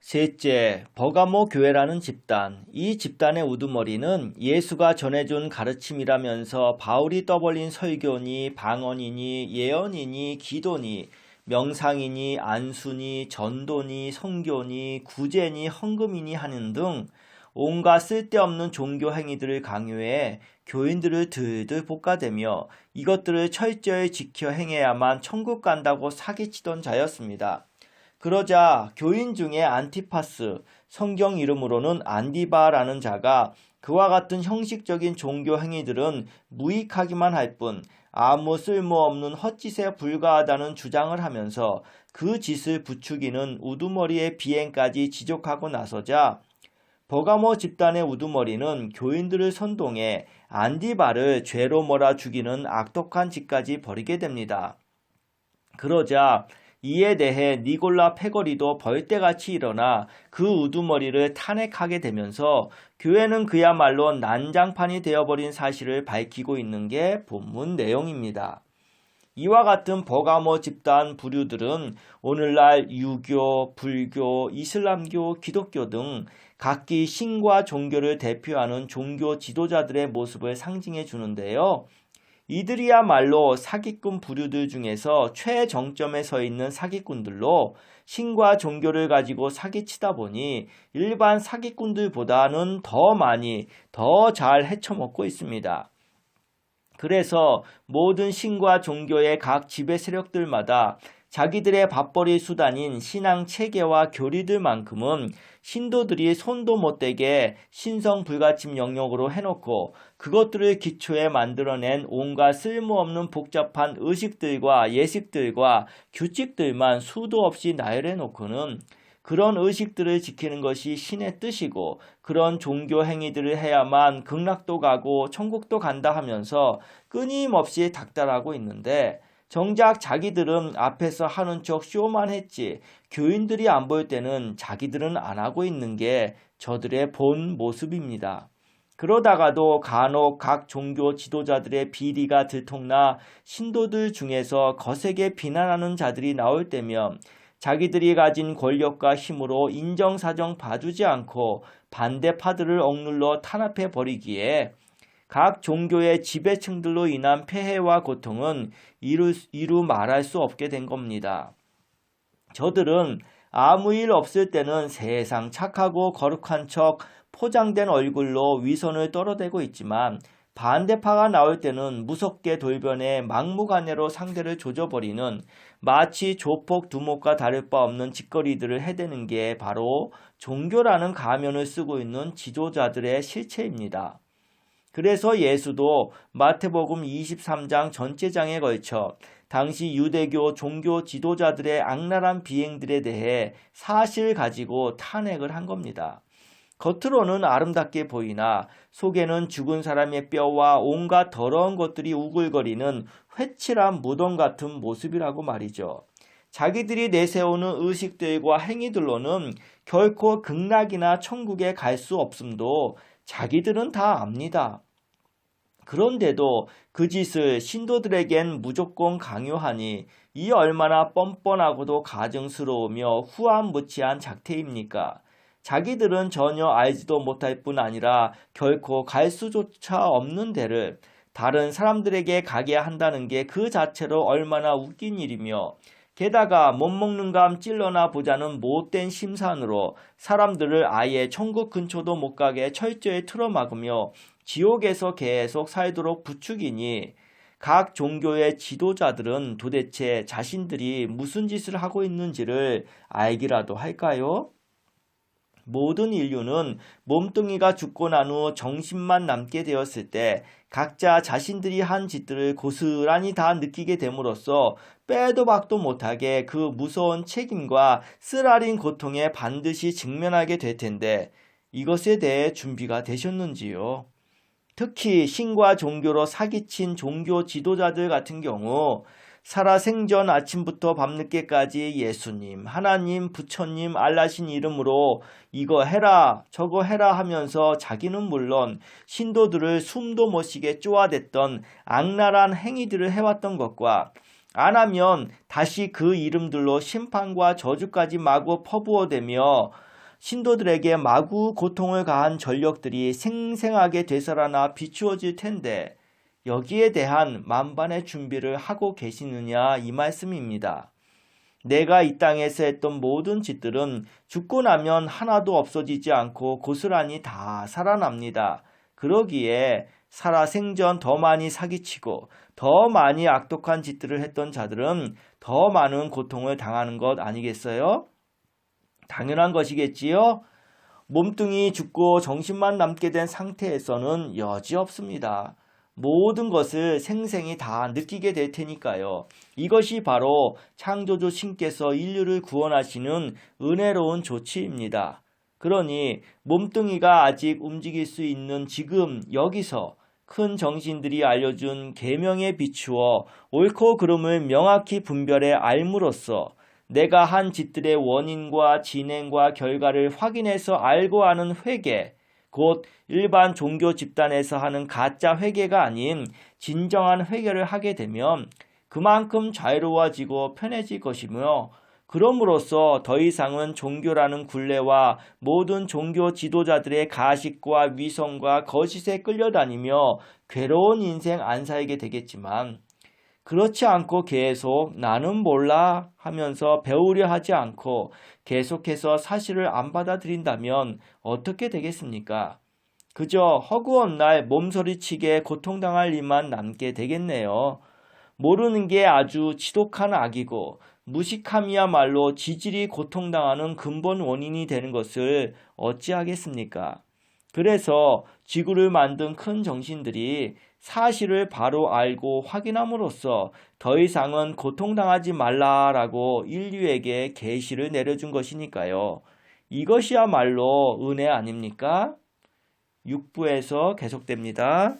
셋째, 버가모 교회라는 집단. 이 집단의 우두머리는 예수가 전해준 가르침이라면서 바울이 떠벌린 설교니, 방언이니, 예언이니, 기도니, 명상이니, 안수니, 전도니, 성교니, 구제니, 헌금이니 하는 등 온갖 쓸데없는 종교 행위들을 강요해 교인들을 들들 볶아대며 이것들을 철저히 지켜 행해야만 천국 간다고 사기치던 자였습니다. 그러자 교인 중에 안티파스, 성경 이름으로는 안디바라는 자가 그와 같은 형식적인 종교 행위들은 무익하기만 할 뿐 아무 쓸모없는 헛짓에 불과하다는 주장을 하면서 그 짓을 부추기는 우두머리의 비행까지 지적하고 나서자 버가모 집단의 우두머리는 교인들을 선동해 안디바를 죄로 몰아 죽이는 악독한 짓까지 벌이게 됩니다. 그러자 이에 대해 니골라 패거리도 벌떼같이 일어나 그 우두머리를 탄핵하게 되면서 교회는 그야말로 난장판이 되어버린 사실을 밝히고 있는 게 본문 내용입니다. 이와 같은 버가모 집단 부류들은 오늘날 유교, 불교, 이슬람교, 기독교 등 각기 신과 종교를 대표하는 종교 지도자들의 모습을 상징해 주는데요. 이들이야말로 사기꾼 부류들 중에서 최정점에 서 있는 사기꾼들로 신과 종교를 가지고 사기치다 보니 일반 사기꾼들보다는 더 많이 더 잘 헤쳐먹고 있습니다. 그래서 모든 신과 종교의 각 지배 세력들마다 자기들의 밥벌이 수단인 신앙 체계와 교리들만큼은 신도들이 손도 못 대게 신성 불가침 영역으로 해놓고 그것들을 기초에 만들어낸 온갖 쓸모없는 복잡한 의식들과 예식들과 규칙들만 수도 없이 나열해 놓고는 그런 의식들을 지키는 것이 신의 뜻이고 그런 종교 행위들을 해야만 극락도 가고 천국도 간다 하면서 끊임없이 닥달하고 있는데 정작 자기들은 앞에서 하는 척 쇼만 했지 교인들이 안 볼 때는 자기들은 안 하고 있는 게 저들의 본 모습입니다. 그러다가도 간혹 각 종교 지도자들의 비리가 들통나 신도들 중에서 거세게 비난하는 자들이 나올 때면 자기들이 가진 권력과 힘으로 인정사정 봐주지 않고 반대파들을 억눌러 탄압해 버리기에 각 종교의 지배층들로 인한 폐해와 고통은 이루 말할 수 없게 된 겁니다. 저들은 아무 일 없을 때는 세상 착하고 거룩한 척 포장된 얼굴로 위선을 떨어대고 있지만 반대파가 나올 때는 무섭게 돌변해 막무가내로 상대를 조져버리는 마치 조폭 두목과 다를 바 없는 짓거리들을 해대는 게 바로 종교라는 가면을 쓰고 있는 지도자들의 실체입니다. 그래서 예수도 마태복음 23장 전체 장에 걸쳐 당시 유대교 종교 지도자들의 악랄한 비행들에 대해 사실 가지고 탄핵을 한 겁니다. 겉으로는 아름답게 보이나 속에는 죽은 사람의 뼈와 온갖 더러운 것들이 우글거리는 회칠한 무덤 같은 모습이라고 말이죠. 자기들이 내세우는 의식들과 행위들로는 결코 극락이나 천국에 갈 수 없음도 자기들은 다 압니다. 그런데도 그 짓을 신도들에겐 무조건 강요하니 이 얼마나 뻔뻔하고도 가증스러우며 후안무치한 작태입니까? 자기들은 전혀 알지도 못할 뿐 아니라 결코 갈 수조차 없는 데를 다른 사람들에게 가게 한다는 게 그 자체로 얼마나 웃긴 일이며 게다가 못 먹는 감 찔러나 보자는 못된 심산으로 사람들을 아예 천국 근처도 못 가게 철저히 틀어막으며 지옥에서 계속 살도록 부추기니 각 종교의 지도자들은 도대체 자신들이 무슨 짓을 하고 있는지를 알기라도 할까요? 모든 인류는 몸뚱이가 죽고 난 후 정신만 남게 되었을 때 각자 자신들이 한 짓들을 고스란히 다 느끼게 됨으로써 빼도 박도 못하게 그 무서운 책임과 쓰라린 고통에 반드시 직면하게 될 텐데 이것에 대해 준비가 되셨는지요? 특히 신과 종교로 사기친 종교 지도자들 같은 경우 살아생전 아침부터 밤늦게까지 예수님, 하나님, 부처님, 알라신 이름으로 이거 해라 저거 해라 하면서 자기는 물론 신도들을 숨도 못 쉬게 쪼아댔던 악랄한 행위들을 해왔던 것과 안 하면 다시 그 이름들로 심판과 저주까지 마구 퍼부어대며 신도들에게 마구 고통을 가한 전력들이 생생하게 되살아나 비추어질 텐데 여기에 대한 만반의 준비를 하고 계시느냐 이 말씀입니다. 내가 이 땅에서 했던 모든 짓들은 죽고 나면 하나도 없어지지 않고 고스란히 다 살아납니다. 그러기에 살아생전 더 많이 사기치고 더 많이 악독한 짓들을 했던 자들은 더 많은 고통을 당하는 것 아니겠어요? 당연한 것이겠지요? 몸뚱이 죽고 정신만 남게 된 상태에서는 여지없습니다. 모든 것을 생생히 다 느끼게 될 테니까요. 이것이 바로 창조주 신께서 인류를 구원하시는 은혜로운 조치입니다. 그러니 몸뚱이가 아직 움직일 수 있는 지금 여기서 큰 정신들이 알려준 계명에 비추어 옳고 그름을 명확히 분별해 알므로써 내가 한 짓들의 원인과 진행과 결과를 확인해서 알고 하는 회개, 곧 일반 종교 집단에서 하는 가짜 회개가 아닌 진정한 회개를 하게 되면 그만큼 자유로워지고 편해질 것이며 그럼으로써 더 이상은 종교라는 굴레와 모든 종교 지도자들의 가식과 위선과 거짓에 끌려다니며 괴로운 인생 안 살게 되겠지만 그렇지 않고 계속 나는 몰라 하면서 배우려 하지 않고 계속해서 사실을 안 받아들인다면 어떻게 되겠습니까? 그저 허구한 날 몸서리치게 고통당할 일만 남게 되겠네요. 모르는 게 아주 지독한 악이고 무식함이야말로 지질이 고통당하는 근본 원인이 되는 것을 어찌하겠습니까? 그래서 지구를 만든 큰 정신들이 사실을 바로 알고 확인함으로써 더 이상은 고통당하지 말라라고 인류에게 계시를 내려준 것이니까요. 이것이야말로 은혜 아닙니까? 6부에서 계속됩니다.